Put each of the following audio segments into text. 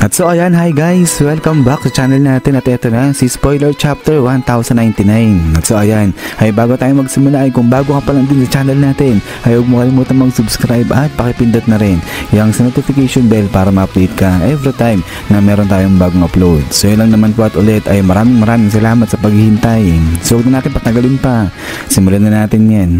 At so ayan, hi guys, welcome back sa channel natin at ito na si Spoiler Chapter 1099. At so ayan, ay bago tayo magsimula ay kung bago ka pa lang din sa channel natin ay huwag mo kalimutan mag-subscribe at pakipindot na rin yung sa notification bell para ma-update ka every time na meron tayong bagong upload. So yun lang naman po at ulit ay maraming salamat sa paghihintay. So huwag na natin patagalin pa, simulan na natin yan.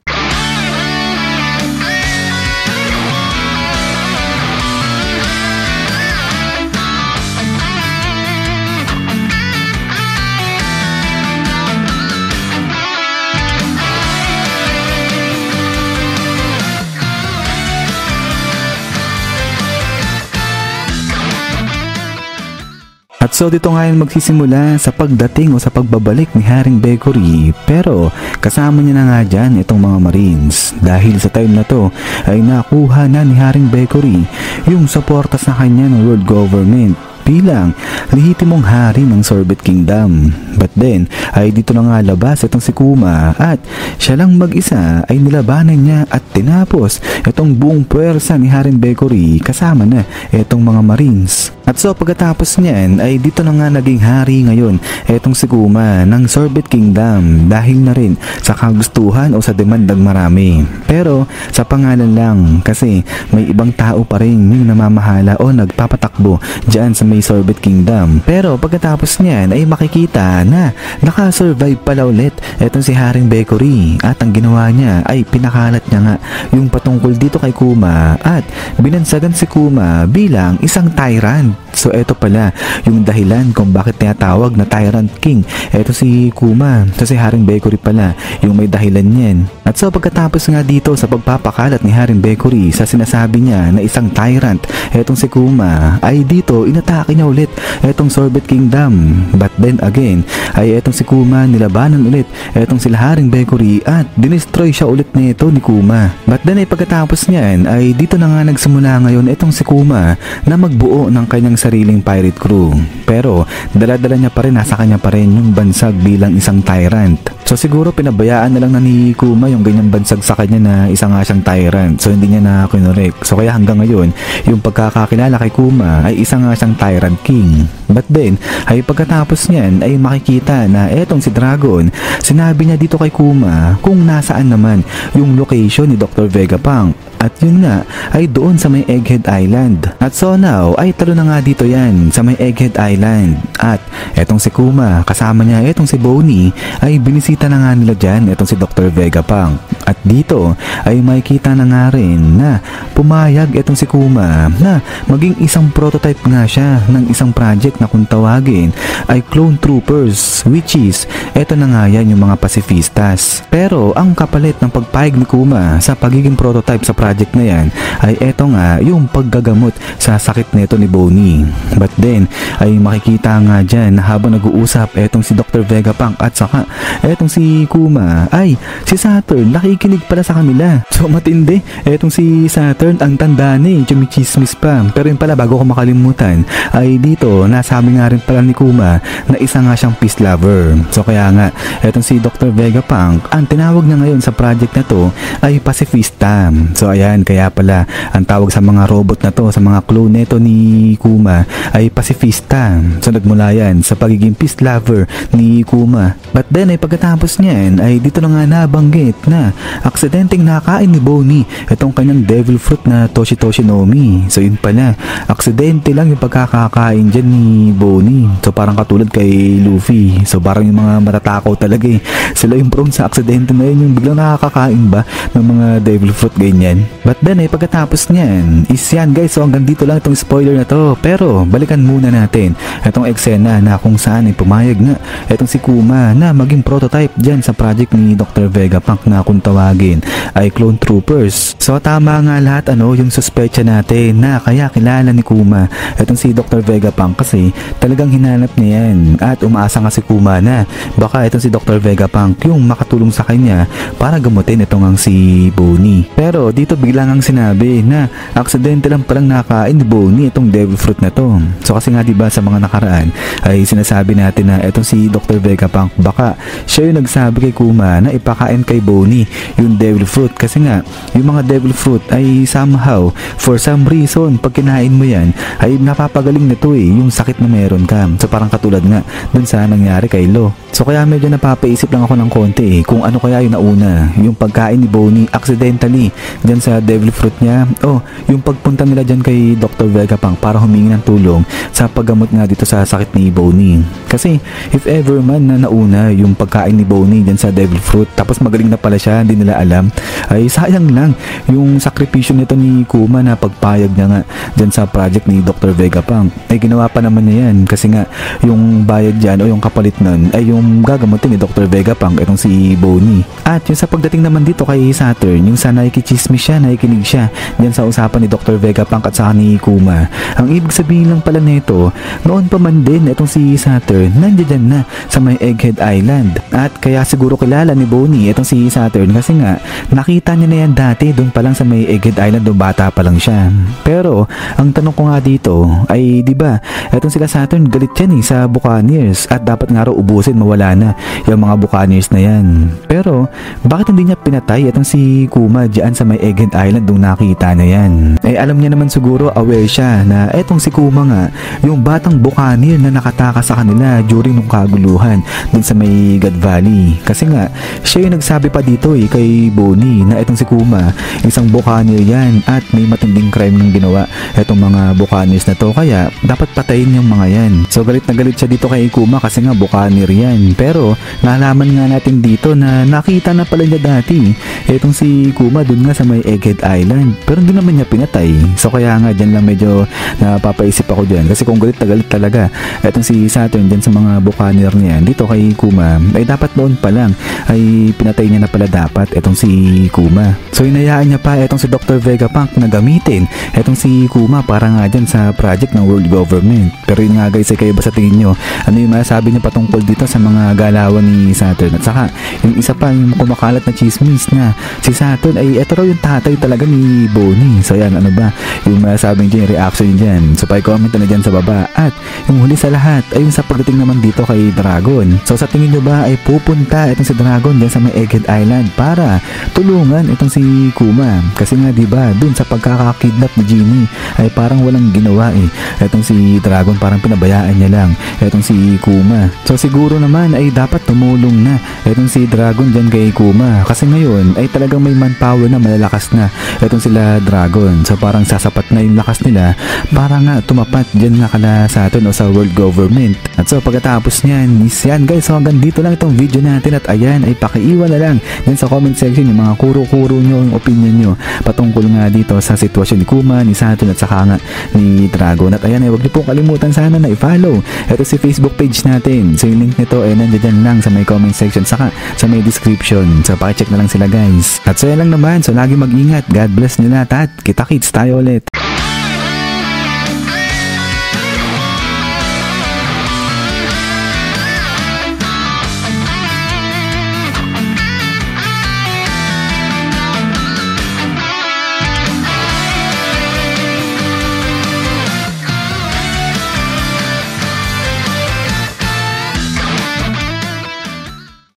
At so dito ngayon magsisimula sa pagdating o sa pagbabalik ni Haring Bekory, pero kasama niya na nga dyan itong mga Marines dahil sa time na to ay nakuha na ni Haring Bekory yung suporta sa kanya ng world government bilang lehitimong hari ng Sorbet Kingdom. But then ay dito na nga labas itong si Kuma at siya lang mag-isa ay nilabanan niya at tinapos itong buong puwersa ni Haring Bekory kasama na itong mga Marines. At so pagkatapos niyan ay dito na nga naging hari ngayon etong si Kuma ng Sorbet Kingdom dahil na rin sa kagustuhan o sa demand ng marami. Pero sa pangalan lang kasi may ibang tao pa rin yung namamahala o nagpapatakbo dyan sa may Sorbet Kingdom. Pero pagkatapos niyan ay makikita na nakasurvive pala ulit etong si Haring Bekory at ang ginawa niya ay pinakalat niya nga yung patungkol dito kay Kuma at binansagan si Kuma bilang isang tyrant. So eto pala yung dahilan kung bakit tinatawag na Tyrant King. Eto si Kuma, so si Haring Bekory pala yung may dahilan niyan. At so pagkatapos nga dito sa pagpapakalat ni Haring Bekory sa sinasabi niya na isang tyrant etong si Kuma ay dito inatake niya ulit etong Sorbet Kingdom. But then again ay etong si Kuma nilabanan ulit etong sila Haring Bekory at dinestroy siya ulit nito ni Kuma. But then ay pagkatapos niyan ay dito na nga nagsimula ngayon etong si Kuma na magbuo ng kanyang sariling pirate crew. Pero dala-dala niya pa rin, nasa kanya pa rin yung bansag bilang isang tyrant. So siguro pinabayaan na lang na ni Kuma yung ganyang bansag sa kanya na isa nga siyang tyrant. So hindi niya na kinurek. So kaya hanggang ngayon yung pagkakakilala kay Kuma ay isa nga siyang Tyrant King. But then ay pagkatapos niyan ay makikita na etong si Dragon, sinabi niya dito kay Kuma kung nasaan naman yung location ni Dr. Vegapunk. At yun nga ay doon sa may Egghead Island. At so now ay talo na nga dito yan sa may Egghead Island. At etong si Kuma kasama niya etong si Bonnie ay binisita na nga nila dyan etong si Dr. Vegapunk. At dito ay makikita na nga rin na pumayag etong si Kuma na maging isang prototype nga siya ng isang project na kung tawagin ay Clone Troopers, which is eto na nga yan yung mga pacifistas. Pero ang kapalit ng pagpayag ni Kuma sa pagiging prototype sa project na yan ay eto nga yung paggagamot sa sakit nito ni Bonnie. But then ay makikita nga dyan na habang nag-uusap etong si Dr. Vegapunk at saka etong si Kuma ay si Saturn nakikinig pala sa kanila. So matindi, etong si Saturn ang tanda ni chumichismis pa. Pero yun pala bago ko makalimutan ay dito nasabi nga rin pala ni Kuma na isa nga siyang peace lover. So kaya nga etong si Dr. Vegapunk ang tinawag na ngayon sa project na to ay pacifista. So ayan, kaya pala ang tawag sa mga robot na to, sa mga clone neto ni Kuma ay pacifista. So nagmula yan sa pagiging peace lover ni Kuma. But then ay pagkatapos niyan ay dito na nga nabanggit na aksidenteng nakain ni Bonnie itong kanyang devil fruit na Toshi Nomi. So yun pala, aksidente lang yung pagkakakain dyan ni Bonnie. So parang katulad kay Luffy. So parang yung mga matatakaw talaga eh. Sila yung prone sa aksidente na yun, yung biglang nakakakain ba ng mga devil fruit ganyan. But then ay pagkatapos niyan is yan guys, so hanggang dito lang itong spoiler na to. Pero balikan muna natin itong eksena na kung saan ay pumayag nga itong si Kuma na maging prototype dyan sa project ni Dr. Vegapunk na kung tawagin ay Clone Troopers. So tama nga lahat yung suspecha natin na kaya kilala ni Kuma itong si Dr. Vegapunk kasi talagang hinanap niya yan at umaasa nga si Kuma na baka itong si Dr. Vegapunk yung makatulong sa kanya para gamutin itong si Bonnie. Pero dito biglang ang sinabi na aksidente lang palang nakain ni Bonnie itong devil fruit na to. So kasi nga diba sa mga nakaraan ay sinasabi natin na itong si Dr. Vegapunk baka siya siya yung nagsabi kay Kuma na ipakain kay Bonnie yung devil fruit kasi nga yung mga devil fruit ay somehow for some reason pag kinain mo yan ay napapagaling nito yung sakit na meron ka. So parang katulad nga dun sa nangyari kay Lo. So kaya medyo napapaisip lang ako ng konti kung ano kaya yung nauna, yung pagkain ni Bonnie accidentally dyan sa devil fruit niya o yung pagpunta nila dyan kay Dr. Vegapunk para humingi ng tulong sa paggamot nga dito sa sakit ni Bonnie. Kasi if ever man na nauna yung pagkain ni Bonnie dyan sa devil fruit tapos magaling na pala siya, hindi nila alam, ay sayang lang yung sakripisyo nito ni Kuma na pagpayag niya nga dyan sa project ni Dr. Vegapunk. Ay ginawa pa naman niya yan kasi nga yung bayad dyan o yung kapalit nun ay yung gagamutin ni Dr. Vegapunk itong si Bonnie. At yung sa pagdating naman dito kay Saturn, yung sa nakikichismis siya, nakikinig siya dyan sa usapan ni Dr. Vegapunk at saka ni Kuma. Ang ibig sabihin lang pala nito, noon pa man din itong si Saturn nandiyan na sa may Egghead Island. At kaya siguro kilala ni Bonnie itong si Saturn kasi nga nakita niya na yan dati doon pa lang sa may Egghead Island doon bata pa lang siya. Pero ang tanong ko nga dito ay di ba itong sila Saturn galit yan sa Buccaneers at dapat nga raw ubusin mawala na yung mga Buccaneers na yan. Pero bakit hindi niya pinatay itong si Kuma dyan sa may Egghead Island doon nakita na yan? Eh alam niya naman siguro, aware siya na itong si Kuma nga yung batang Buccaneer na nakataka sa kanila during nung kaguluhan dun sa may God Valley. Kasi nga siya yung nagsabi pa dito kay Bonnie na itong si Kuma isang Buccaneer yan at may matinding crime nung ginawa itong mga Buccaneers na to kaya dapat patayin yung mga yan. So galit na galit siya dito kay Kuma kasi nga Buccaneer yan. Pero nalaman nga natin dito na nakita na pala niya dati itong si Kuma dun nga sa may Egghead Island pero hindi naman niya pinatay. So kaya nga dyan lang medyo napapaisip ako dyan kasi kung galit na galit talaga itong si Saturn dyan sa mga Buccaneer niyan dito kay Kuma ay dapat noon pa lang ay pinatay niya na pala dapat itong si Kuma. So inayaan niya pa itong si Dr. Vegapunk na gamitin itong si Kuma para nga dyan sa project ng world government. Pero yun nga guys, kayo ba sa tingin nyo ano yung masasabi niyo patungkol dito sa mga galawan ni Saturn? At saka yung isa pa yung kumakalat na chismis na si Saturn ay ito raw yung tatay talaga ni Bonnie. So yan, ano ba yung masasabi niyo dyan, reaction niyo dyan? So pa-comment na dyan sa baba. At yung huli sa lahat ay yung sa pagdating naman dito kay Dragon. So sa tingin nyo ba ay pupunta itong si Dragon dyan sa may Egghead Island para tulungan itong si Kuma? Kasi nga diba dun sa pagkakakidnap ni Genie ay parang walang ginawa itong si Dragon, parang pinabayaan niya lang itong si Kuma. So siguro naman ay dapat tumulong na itong si Dragon dyan kay Kuma kasi ngayon ay talagang may manpower na malalakas na itong sila Dragon. So parang sasapat na yung lakas nila para nga tumapat dyan nga kala Saturn o sa world government. At so pagkatapos niyan is yan guys, so hanggang dito lang itong video natin at ayan ay pakiiwan na lang dyan sa comment section yung mga kuro-kuro nyo, yung opinion nyo patungkol nga dito sa sitwasyon ni Kuma, ni Saturn at saka nga ni Dragon. At ayan ay huwag niyo po kalimutan sana na i-follow ito si Facebook page natin. So yung link nito ay nandiyan lang sa may comment section saka sa may description. So pakicheck na lang sila guys. At so yan lang naman, so lagi mag-ingat. God bless nyo lahat at kita-kits tayo ulit.